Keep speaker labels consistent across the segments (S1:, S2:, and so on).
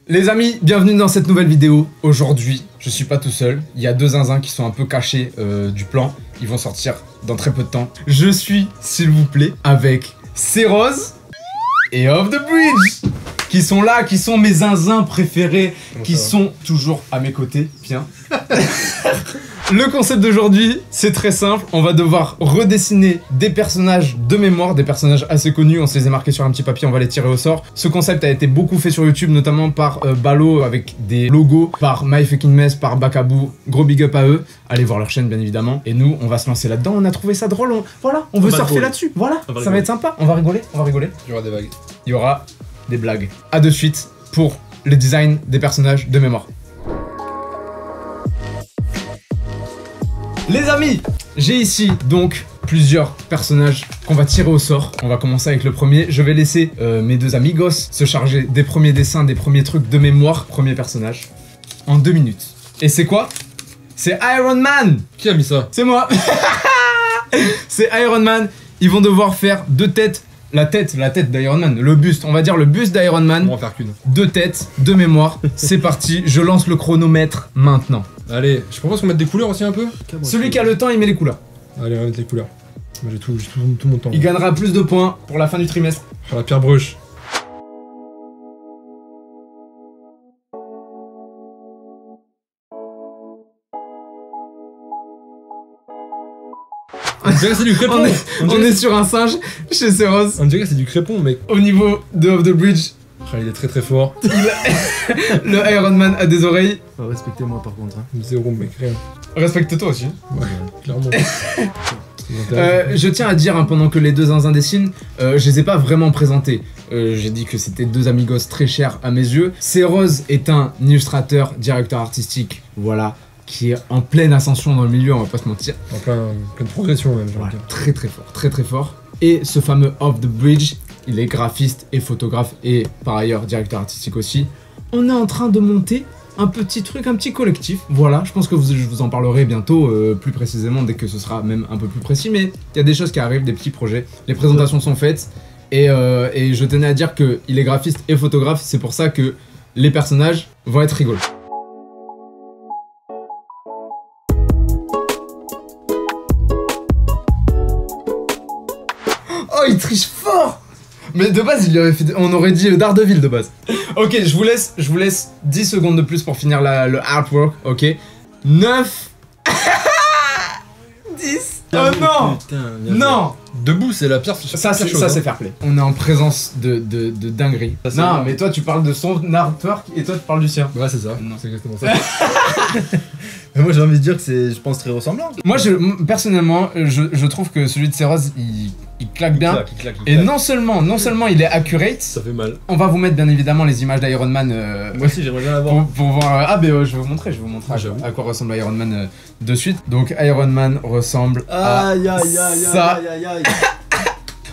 S1: Les amis, bienvenue dans cette nouvelle vidéo. Aujourd'hui, je suis pas tout seul. Il y a deux zinzins qui sont un peu cachés du plan. Ils vont sortir dans très peu de temps. Je suis, s'il vous plaît, avec Ceroz et Off the Bridge. Qui sont là, qui sont mes zinzins préférés, qui sont toujours à mes côtés. Viens. Le concept d'aujourd'hui, c'est très simple. On va devoir redessiner des personnages de mémoire, des personnages assez connus. On se les a marqués sur un petit papier, on va les tirer au sort. Ce concept a été beaucoup fait sur YouTube, notamment par Balo avec des logos, par MyFuckingMess, par Bakaboo. Gros big up à eux. Allez voir leur chaîne, bien évidemment. Et nous, on va se lancer là-dedans. On a trouvé ça drôle. Voilà, on veut surfer là-dessus. Voilà, ça va être sympa. On va rigoler, on va rigoler.
S2: Il y aura des vagues.
S1: Il y aura des blagues. A de suite pour le design des personnages de mémoire. Les amis, j'ai ici donc plusieurs personnages qu'on va tirer au sort. On va commencer avec le premier. Je vais laisser mes deux amigos se charger des premiers dessins, des premiers trucs de mémoire. Premier personnage en 2 minutes. Et c'est quoi? C'est Iron Man.
S2: Qui a mis ça?
S1: C'est moi. C'est Iron Man. Ils vont devoir faire 2 têtes. La tête d'Iron Man, le buste, on va dire le buste d'Iron Man.
S2: On va en faire qu'une.
S1: 2 têtes, de mémoire. C'est parti, je lance le chronomètre maintenant.
S2: Allez, je propose qu'on mette des couleurs aussi un peu.
S1: Celui qui a le temps, il met les couleurs.
S2: Allez, on va mettre les couleurs. Moi j'ai tout mon temps.
S1: Il gagnera plus de points pour la fin du trimestre.
S2: Faire la pierre brush. On dirait que c'est du crépon.
S1: On est sur un singe chez Ceroz.
S2: On dirait que c'est du crépon, mec.
S1: Au niveau de Off the Bridge,
S2: Il est très fort.
S1: le Iron Man a des oreilles.
S3: Respectez-moi par contre. Hein.
S2: 0 mec, rien.
S1: Respecte-toi aussi.
S2: Ouais, clairement.
S1: Je tiens à dire, hein, pendant que les deux zinzins dessinent, je les ai pas vraiment présentés. J'ai dit que c'était 2 amigos très chers à mes yeux. Ceroz est un illustrateur, directeur artistique, voilà, qui est en pleine ascension dans le milieu, on va pas se mentir.
S2: En pleine progression même, j'ai envie de dire.
S1: Très fort. Et ce fameux Off the Bridge, il est graphiste et photographe et par ailleurs directeur artistique aussi. On est en train de monter un petit truc, un petit collectif. Voilà, je pense que je vous en parlerai bientôt, plus précisément dès que ce sera même un peu plus précis. Mais il y a des choses qui arrivent, des petits projets. Les présentations sont faites et je tenais à dire qu'il est graphiste et photographe. C'est pour ça que les personnages vont être rigolos. Oh, il triche fort! Mais de base, il lui avait fait... on aurait dit Daredevil de base. Ok, je vous laisse 10 secondes de plus pour finir le artwork, ok? 9... 10... Oh non!
S3: Putain,
S1: Non!
S2: Debout, c'est la pierre.
S1: Ça, c'est fair play. On est en présence de dinguerie. Non, mais toi, tu parles de son artwork et toi, tu parles du sien.
S2: Ouais, c'est ça.
S1: Non.
S2: C'est exactement ça.
S3: Mais moi j'ai envie de dire que c'est, je pense, très ressemblant.
S1: Moi, personnellement, je trouve que celui de Ceroz, il claque bien.
S3: Il claque.
S1: Et non seulement il est accurate,
S2: Ça fait mal.
S1: on va vous mettre bien évidemment les images d'Iron Man
S3: Moi aussi j'aimerais bien l'avoir.
S1: pour voir. Ah, ben je vais vous montrer
S2: J'avoue.
S1: à quoi ressemble Iron Man de suite. Donc, Iron Man ressemble à ça.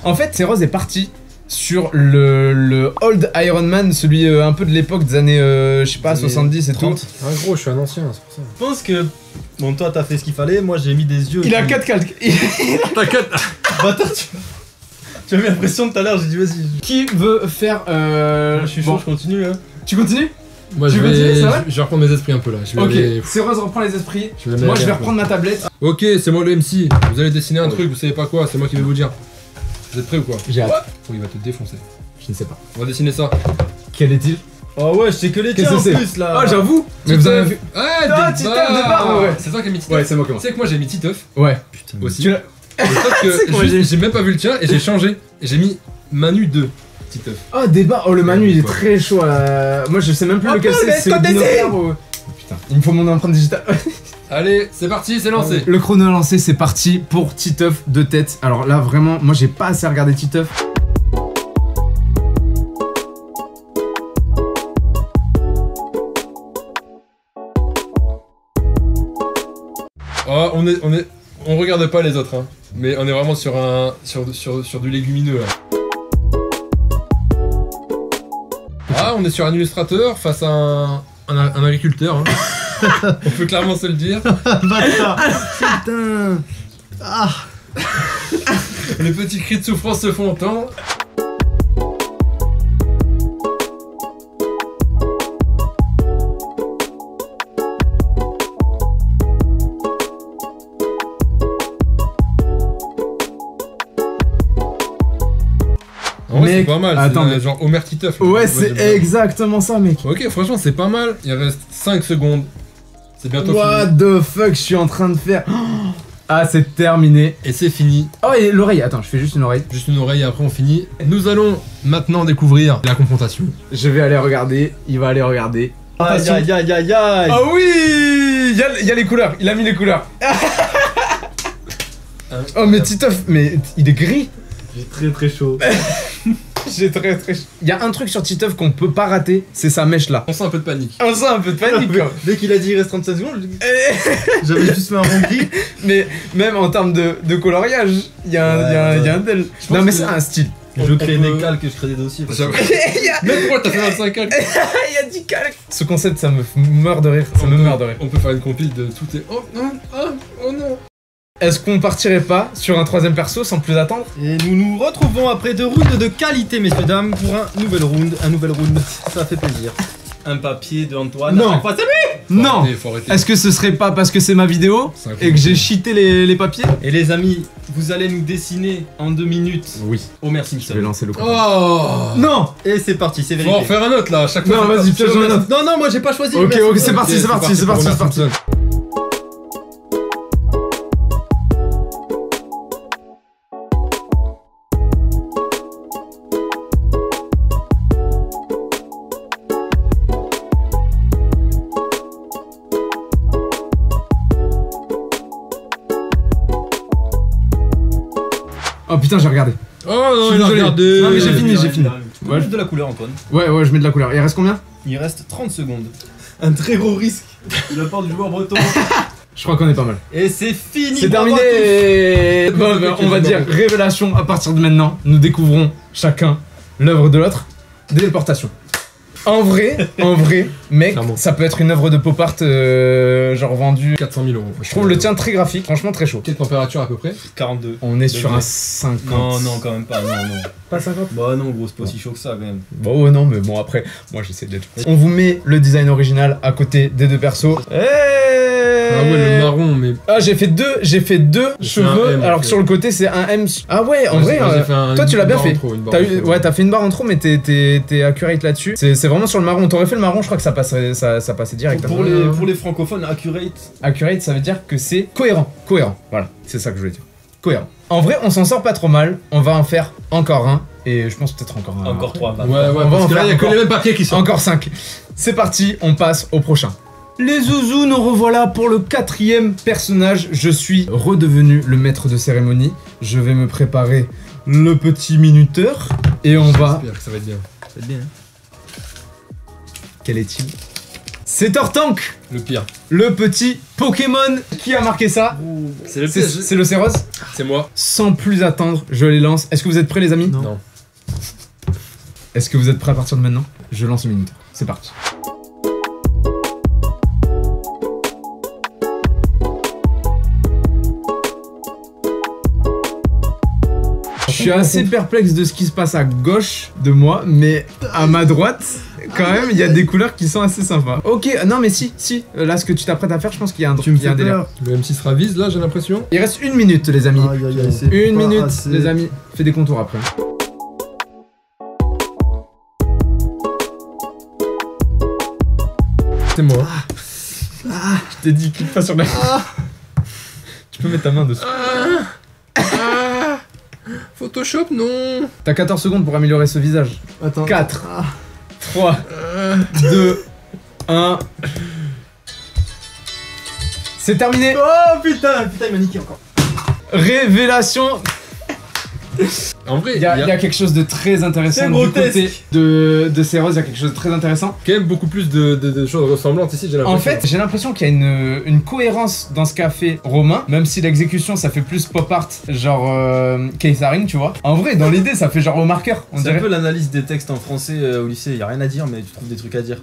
S1: En fait, Ceroz est parti sur le old Iron Man, celui un peu de l'époque des années, je sais pas,
S3: Des années
S1: 70 et
S3: 30.
S1: tout.
S2: Ah, gros, je suis un ancien, c'est pour ça.
S3: Je pense que. Bon, toi t'as fait ce qu'il fallait, moi j'ai mis des yeux.
S1: Il a 4 calques.
S2: T'inquiète.
S3: Bâtard, tu as mis l'impression tout à l'heure, j'ai dit vas-y.
S1: Qui veut faire.
S3: Je suis chaud,
S1: bon.
S3: je continue hein.
S1: Tu continues?
S2: Moi,
S1: Tu
S2: je
S1: continues, c'est vrai
S2: vais reprendre mes esprits un peu là. Je vais
S1: Ok,
S2: aller-
S1: Ceroz reprend les esprits.
S2: Je vais aller
S1: Moi, je vais
S2: aller un
S1: reprendre ma tablette.
S2: peu. Ok, c'est moi le MC. Vous allez dessiner un truc, vous savez pas quoi, c'est moi qui vais vous dire. Vous êtes prêts ou quoi?
S1: J'ai hâte.
S2: Oh, il va te défoncer.
S1: Je ne sais pas.
S2: On va dessiner ça.
S1: Quel est-il?
S3: Oh ouais, je sais que les
S1: Qu'est-ce
S3: tiens
S1: que
S3: en
S1: c'est?
S3: plus là.
S1: Ah, j'avoue. Mais vous avez vu?
S2: Ouais,
S1: Ah,
S2: des
S1: Titeuf
S2: barres.
S1: de barres, ouais.
S2: C'est toi qui as mis Titeuf.
S1: Ouais, c'est moi qui
S2: Tu sais que moi j'ai mis Titeuf
S1: Ouais.
S3: Putain,
S2: aussi.
S1: Tu l'as.
S2: Sauf
S1: C'est
S2: que
S1: quoi,
S2: j'ai même pas vu le tien et j'ai changé. Et j'ai mis Manu 2 Titeuf.
S1: Oh, débat. Oh, le Manu, il est
S2: Ouais.
S1: très chaud. Moi, je sais même plus
S3: Oh,
S1: lequel
S3: Paul,
S1: c'est.
S3: mais
S1: Le binaire ou... Oh, putain, il me faut mon empreinte digitale.
S2: Allez, c'est parti, c'est lancé.
S1: Le chrono lancé, c'est parti pour Titeuf de tête. Alors là, vraiment, moi, j'ai pas assez regardé Titeuf.
S2: Oh, on regarde pas les autres, hein. Mais on est vraiment sur sur du légumineux là. Ah, on est sur un illustrateur face à un agriculteur. Hein. On peut clairement se le dire.
S3: Bâtard. Putain. Ah.
S2: Les petits cris de souffrance se font entendre.
S1: Mec,
S2: pas mal.
S1: attends,
S2: C'est
S1: mais-
S2: genre Homer Titeuf.
S1: Ouais,
S2: j'aime
S1: c'est
S2: bien.
S1: exactement ça, mec.
S2: Ok, franchement, c'est pas mal. Il reste 5 secondes. C'est bientôt
S1: What
S2: fini.
S1: the fuck, je suis en train de faire. Ah, c'est terminé.
S2: Et c'est fini.
S1: Oh, et l'oreille, attends, je fais juste une oreille.
S2: Juste une oreille et après on finit. Nous allons maintenant découvrir la confrontation.
S1: Je vais aller regarder, il va aller regarder.
S3: Aïe aïe aïe aïe aïe.
S1: Ah oui, il y a les couleurs, il a mis les couleurs. Oh, mais Titeuf, mais il est gris.
S3: J'ai très très chaud.
S1: J'ai très très. Il y a un truc sur Titeuf qu'on peut pas rater, c'est sa mèche là.
S2: On sent un peu de panique.
S1: On sent un peu de panique, quoi.
S3: Dès qu'il a dit il reste 35 secondes, j'avais juste fait un rond gris.
S1: Mais même en termes de coloriage, il y a un del. Non, mais
S2: que-
S1: c'est un style.
S3: Je crée
S2: peut-
S3: des calques, je crée des dossiers. parce que-
S1: Il y a
S2: Même pourquoi t'as fait 25 calques
S1: il y a 10 calques. Ce concept, ça me meurt de rire. Ça me meurt de rire.
S2: On peut faire une compile de tout et. Oh non, oh non.
S1: Est-ce qu'on partirait pas sur un troisième perso sans plus attendre?
S3: Et nous nous retrouvons après 2 rounds de qualité, messieurs dames, pour un nouvel round. Ça fait plaisir. Un papier de Antoine.
S1: Non.
S3: À chaque fois, c'est lui.
S1: Non.
S2: Faut arrêter.
S1: Est-ce que ce serait pas parce que c'est ma vidéo
S2: C'est un
S1: et que j'ai
S2: complot.
S1: cheaté les papiers?
S3: Et les amis, vous allez nous dessiner en 2 minutes
S1: Oui.
S3: Homer
S1: Je vais
S3: Simpson.
S1: lancer le coup.
S2: Oh
S1: Non.
S3: Et c'est parti, c'est
S2: Faut en
S3: vérifié.
S2: refaire un autre là, à chaque fois.
S1: Non,
S2: c'est
S1: vas-y,
S2: pas-
S1: pioche dans un autre.
S3: Non, non, moi j'ai pas choisi.
S1: Ok,
S3: Homer
S1: ok,
S3: Simpson.
S1: c'est parti, c'est parti, c'est
S2: pour
S1: parti,
S2: Homer
S1: c'est parti.
S2: Simpson.
S1: Oh putain, j'ai regardé.
S2: Oh non,
S1: Je suis
S2: il a
S1: désolé.
S2: regardé.
S1: Non, mais j'ai fini, j'ai fini.
S3: Tu peux
S1: Ouais.
S3: mettre de la couleur, Antoine.
S1: Ouais, ouais, je mets de la couleur. Il reste combien?
S3: Il reste 30 secondes. Un très gros risque de la part du joueur breton.
S1: Je crois qu'on est pas mal.
S3: Et c'est fini.
S1: C'est
S3: bravo à
S1: terminé. Bon, ben, on va dire révélation à partir de maintenant. Nous découvrons chacun l'œuvre de l'autre. Téléportation. En vrai, mec,
S2: Clairement.
S1: ça peut être une œuvre de pop art genre vendue.
S2: 400 000 euros.
S1: Je trouve le tien très graphique, franchement très chaud.
S2: Quelle température à peu près?
S3: tous. 42.
S1: On est sur
S3: Degrés.
S1: un 50.
S3: Non, non, quand même pas. Non, non.
S1: Pas 50.
S3: Bah non, gros, c'est pas aussi chaud que ça quand même.
S1: Bon, ouais, non, mais bon, après, moi j'essaie d'être. On vous met le design original à côté des deux persos.
S2: Ah ouais, le marron, mais.
S1: Ah, j'ai fait deux
S2: J'ai fait
S1: cheveux,
S2: un M,
S1: alors
S2: en
S1: que
S2: fait.
S1: sur le côté c'est un M. Ah ouais, en vrai,
S2: j'ai fait un-
S1: toi tu l'as
S2: une
S1: bien
S2: barre en
S1: fait.
S2: trop, une barre
S1: T'as
S2: en
S1: eu,
S2: trop.
S1: ouais, t'as fait une barre en trop, mais t'es accurate là-dessus. C'est vraiment sur le marron. T'aurais fait le marron, je crois que ça passerait, ça passait direct.
S3: Pour les francophones, accurate.
S1: Accurate, ça veut dire que c'est cohérent. Cohérent, voilà, c'est ça que je voulais dire. Cohérent. En vrai, on s'en sort pas trop mal. On va en faire encore un. Et je pense peut-être encore un.
S3: Encore 3.
S2: Ouais, ouais,
S1: On va en
S2: parce que là,
S1: faire
S2: il y a que
S1: encore.
S2: les mêmes papiers qui sont.
S1: Encore 5. C'est parti, on passe au prochain. Les zouzous, nous revoilà pour le 4e personnage. Je suis redevenu le maître de cérémonie. Je vais me préparer le petit minuteur. Et on va...
S2: J'espère que ça va être bien.
S3: C'est bien.
S1: Quel est-il? C'est Tortank,
S2: Le pire.
S1: le petit Pokémon. Qui a marqué ça?
S2: C'est le
S1: C'est le Céros.
S2: C'est moi.
S1: Sans plus attendre, je les lance. Est-ce que vous êtes prêts les amis?
S2: Non.
S1: Est-ce que vous êtes prêts à partir de maintenant? Je lance le minuteur. C'est parti. Je suis assez perplexe de ce qui se passe à gauche de moi, mais à ma droite, quand même, il y a des couleurs qui sont assez sympas. Ok, non mais si, là ce que tu t'apprêtes à faire, je pense qu'il y a un,
S3: Tu me
S1: il y a
S3: fais
S1: un délire.
S3: peur.
S2: Le M6 ravise là, j'ai l'impression.
S1: Il reste 1 minute les amis.
S3: Aïe aïe aïe, c'est
S1: Une
S3: pas
S1: minute
S3: assez.
S1: les amis. Fais des contours après.
S2: C'est moi.
S1: Je t'ai dit, clique pas sur la... Tu peux mettre ta main dessus.
S2: Photoshop, non.
S1: T'as 14 secondes pour améliorer ce visage.
S3: Attends.
S1: 4, 3, 2, 1. C'est terminé.
S3: Oh putain, il m'a niqué encore.
S1: Révélation.
S2: En vrai,
S1: Il y a quelque chose de très intéressant
S3: C'est
S1: du
S3: grotesque.
S1: côté de Céros. Il y a quelque chose de très intéressant.
S2: quand même beaucoup plus de choses ressemblantes ici, j'ai l'impression.
S1: En fait, j'ai l'impression qu'il y a une cohérence dans ce qu'a fait Romain, même si l'exécution ça fait plus pop art, genre Keisaring, tu vois. En vrai, dans l'idée, ça fait genre au marqueur, on
S3: C'est un
S1: dirait.
S3: peu l'analyse des textes en français au lycée. Y a rien à dire, mais tu trouves des trucs à dire.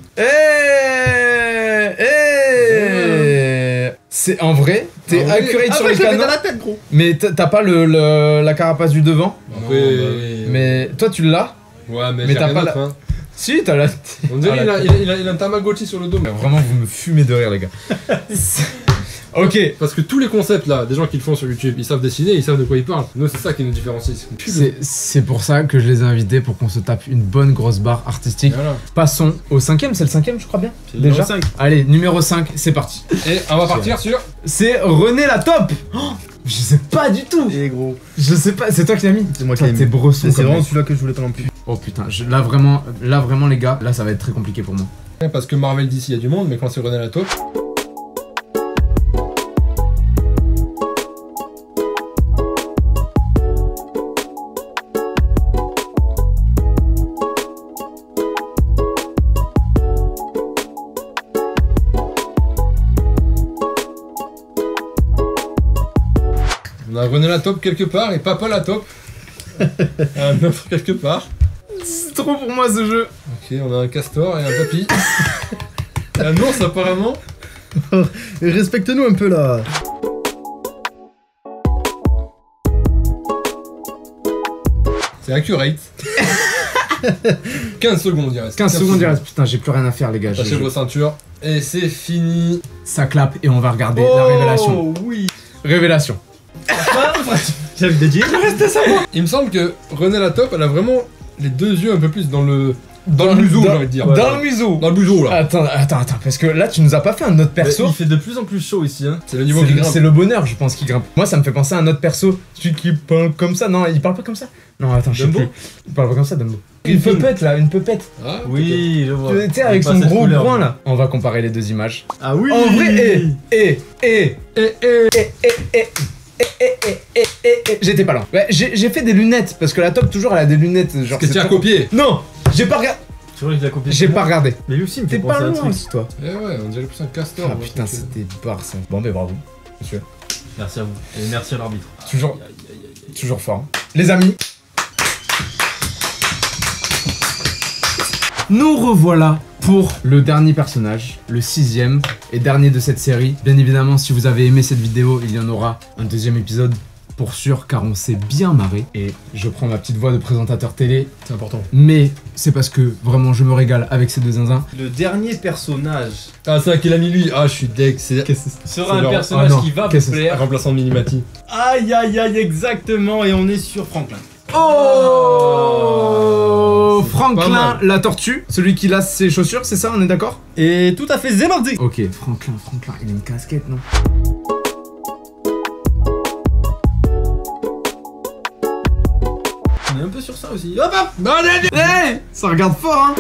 S1: C'est en vrai, t'es
S2: En vrai-
S1: accurate sur les
S3: je l'avais
S1: canons,
S3: dans la tête, gros.
S1: mais t'as pas la carapace du devant.
S2: Après,
S3: Non, bah
S1: Mais toi, tu l'as.
S2: ouais, mais
S1: mais
S2: j'ai
S1: t'as
S2: rien
S1: pas
S2: d'autre, hein.
S1: Si, t'as la.
S2: On dirait
S1: Ah,
S2: il a un Tamagotchi sur le dos.
S1: Vraiment, vous me fumez de rire, les gars. Ok.
S2: Parce que tous les concepts là, des gens qui le font sur YouTube, ils savent dessiner, ils savent de quoi ils parlent. Nous, c'est ça qui nous différencie.
S1: C'est pour ça que je les ai invités pour qu'on se tape une bonne grosse barre artistique.
S2: Voilà.
S1: Passons au 5ème, c'est le 5ème je crois bien.
S3: C'est le
S1: Déjà.
S3: numéro 5.
S1: Allez, numéro 5, c'est parti.
S2: Et on va partir sur.
S1: C'est René la top. Oh, je sais pas du tout.
S3: Et gros.
S1: Je sais pas, c'est toi qui l'as mis.
S3: C'est moi qui
S1: Toi,
S3: l'ai
S1: t'es
S3: mis.
S1: bresson
S3: C'est
S1: comme
S3: vraiment
S1: mec.
S3: celui-là que je voulais pas non plus.
S1: Oh putain, là vraiment les gars, là ça va être très compliqué pour moi.
S2: Parce que Marvel d'ici, il y a du monde, mais quand c'est René la taupe. On a René la taupe quelque part et Papa la taupe. Un autre quelque part.
S1: C'est trop pour moi ce jeu.
S2: Ok, on a un castor et un papy. Et un ours apparemment.
S3: Respecte-nous un peu là.
S2: C'est accurate. 15 secondes il reste.
S1: 15 secondes il reste, putain j'ai plus rien à faire les gars.
S2: Attachez vos ceintures. Et c'est fini.
S1: Ça clappe et on va regarder la révélation.
S3: Oh oui.
S1: Révélation.
S3: J'avais dédié.
S2: Il me semble que René la taupe, elle a vraiment les deux yeux un peu plus dans le museau, j'ai envie de dire.
S1: Dans le museau.
S2: Dans le museau là.
S1: Attends, parce que là tu nous as pas fait un autre perso.
S3: Il fait de plus en plus chaud ici. Hein.
S2: C'est le niveau qui grimpe.
S1: C'est le bonheur je pense qui grimpe. Moi ça me fait penser à un autre perso. Celui qui parle comme ça. Non, il parle pas comme ça. Non attends, je sais
S3: Dumbo
S1: plus. Il parle pas comme ça Dumbo. Une pupette là, une pupette.
S2: Ah,
S3: Oui, je vois.
S1: Tu sais avec son
S3: Pas cette
S1: gros
S3: couleur.
S1: groin là. On va comparer les deux images.
S3: Ah oui.
S1: En vrai, j'étais pas loin. Ouais, j'ai fait des lunettes parce que la top toujours elle a des lunettes genre.
S2: que
S1: c'est
S2: tu as
S1: trop-
S2: copié.
S1: Non, j'ai pas regardé.
S3: C'est vrai qu'il a copié.
S1: J'ai pas regardé.
S3: Mais lui aussi il me fait
S1: T'es
S3: penser
S1: pas
S3: à un
S1: loin
S3: truc.
S1: aussi toi.
S2: Eh ouais, on dirait plus un castor.
S1: Ah
S2: moi,
S1: putain,
S2: je trouve que-
S1: c'était barre ça. Bon mais bravo, monsieur.
S3: Merci à vous. Et merci à l'arbitre.
S1: Toujours, toujours fort. Les amis. Nous revoilà pour le dernier personnage, le 6ème et dernier de cette série. Bien évidemment, si vous avez aimé cette vidéo, il y en aura un deuxième épisode pour sûr, car on s'est bien marré. Et je prends ma petite voix de présentateur télé,
S2: C'est important.
S1: mais c'est parce que vraiment je me régale avec ces deux zinzins.
S3: Le dernier personnage
S2: Ah, c'est vrai qu'il a mis lui. Ah, je suis deg. C'est
S3: sera un
S2: leur-
S3: personnage
S1: Ah non,
S3: qui va vous
S1: qu'est-ce que c'est
S3: plaire.
S2: remplaçant de Minimati.
S3: Aïe aïe aïe exactement et on est sur Franklin.
S1: Oh,
S2: pas
S1: Franklin
S2: mal.
S1: la tortue, celui qui lasse ses chaussures, c'est ça, on est d'accord?
S3: Et tout à fait zémardi.
S1: Ok, Franklin, il a une casquette, non?
S3: On est un peu sur ça aussi. Hop hop.
S1: Hey, ça regarde fort, hein?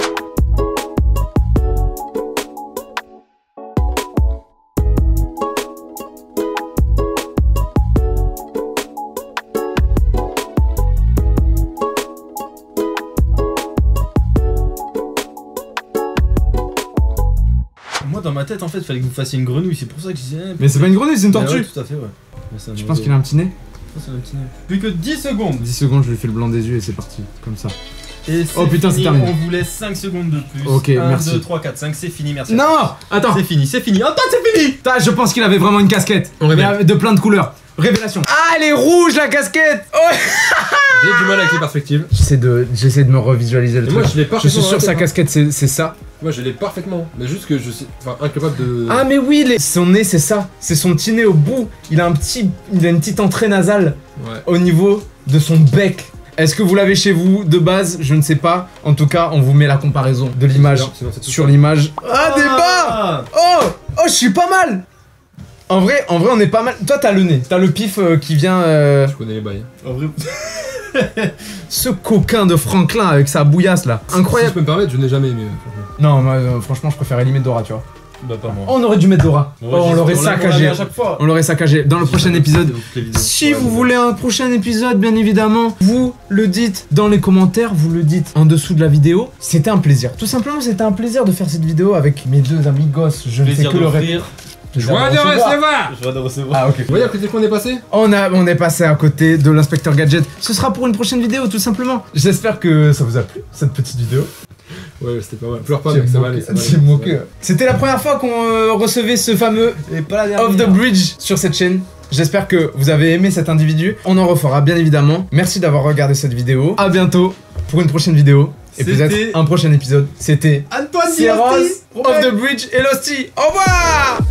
S3: Moi dans ma tête en fait il fallait que vous fassiez une grenouille, c'est pour ça que je disais.
S1: Mais c'est pas une grenouille, c'est une
S3: Mais
S1: tortue.
S3: ouais, tout à fait ouais. Mais c'est un
S1: Tu penses
S3: oiseau.
S1: qu'il a un petit nez?
S3: Je pense qu'il a un petit nez. Plus que 10 secondes.
S1: 10 secondes, je lui fais le blanc des yeux et c'est parti, comme ça.
S3: Et
S1: Oh, putain, c'est
S3: fini.
S1: terminé.
S3: On vous laisse 5 secondes de plus.
S1: Ok,
S3: 1,
S1: merci.
S3: 2, 3, 4, 5, c'est fini, merci.
S1: Non! Attends!
S3: C'est fini, c'est fini. Attends, c'est fini.
S1: Putain, je pense qu'il avait vraiment une casquette.
S2: On révèle.
S1: Mais de plein de couleurs. Révélation. Ah, elle est rouge la casquette! Oh.
S2: J'ai du mal avec les perspectives.
S1: J'essaie de me revisualiser le
S2: Et
S1: truc.
S2: moi, je l'ai
S1: Je
S2: parfaitement.
S1: suis sûr
S2: dans
S1: que
S2: la
S1: sa
S2: tête,
S1: casquette c'est ça.
S2: hein. Moi, je l'ai parfaitement. Mais juste que je suis incapable de.
S1: Ah mais oui, son nez c'est ça. C'est son petit nez au bout. Il a une petite entrée nasale
S2: Ouais.
S1: au niveau de son bec. Est-ce que vous l'avez chez vous de base? Je ne sais pas. En tout cas, on vous met la comparaison de l'image
S2: Sinon, c'est tout
S1: sur
S2: ça.
S1: l'image. Ah, des barres!
S3: Ah.
S1: Oh, je suis pas mal. En vrai, on est pas mal. Toi, t'as le nez, t'as le pif qui vient.
S2: Je connais les bails.
S3: En vrai.
S1: Ce coquin de Franklin avec sa bouillasse là,
S2: Si je
S1: incroyable.
S2: peux me permettre, je n'ai jamais aimé. Franchement.
S1: Non, moi, franchement, je préférais limite Dora, tu vois.
S3: Bah pas moi.
S1: On aurait dû mettre Dora. Oh, on l'aurait
S3: l'a
S1: saccagé.
S3: à chaque fois.
S1: On l'aurait saccagé dans le prochain épisode. Si
S3: Ouais,
S1: vous
S3: mais
S1: voulez un prochain épisode, bien évidemment, vous le dites dans les commentaires, vous le dites en dessous de la vidéo. C'était un plaisir. Tout simplement, c'était un plaisir de faire cette vidéo avec mes deux amis gosses. Je ne fais
S3: plaisir
S1: que le
S3: d'offrir.
S2: Joie de recevoir.
S3: Je vais de recevoir.
S1: Ah, ok.
S2: Vous voyez à côté de quoi on est passé?
S1: On est passé à côté de l'inspecteur Gadget. Ce sera pour une prochaine vidéo, tout simplement. J'espère que ça vous a plu, cette petite vidéo.
S2: Ouais, c'était pas mal. Pleure pas, mec, ça va aller. ça va aller,
S1: J'ai
S2: ça va
S1: moqué.
S2: aller.
S1: C'était la première fois qu'on recevait ce fameux
S3: Et pas la dernière.
S1: Off the Bridge sur cette chaîne. J'espère que vous avez aimé cet individu. On en refera bien évidemment. Merci d'avoir regardé cette vidéo. À bientôt pour une prochaine vidéo. Et
S3: C'était
S1: peut-être un prochain épisode. C'était
S3: Antoine
S1: Sierras,
S3: Diasti.
S1: Off the Bridge et Losty. Au revoir!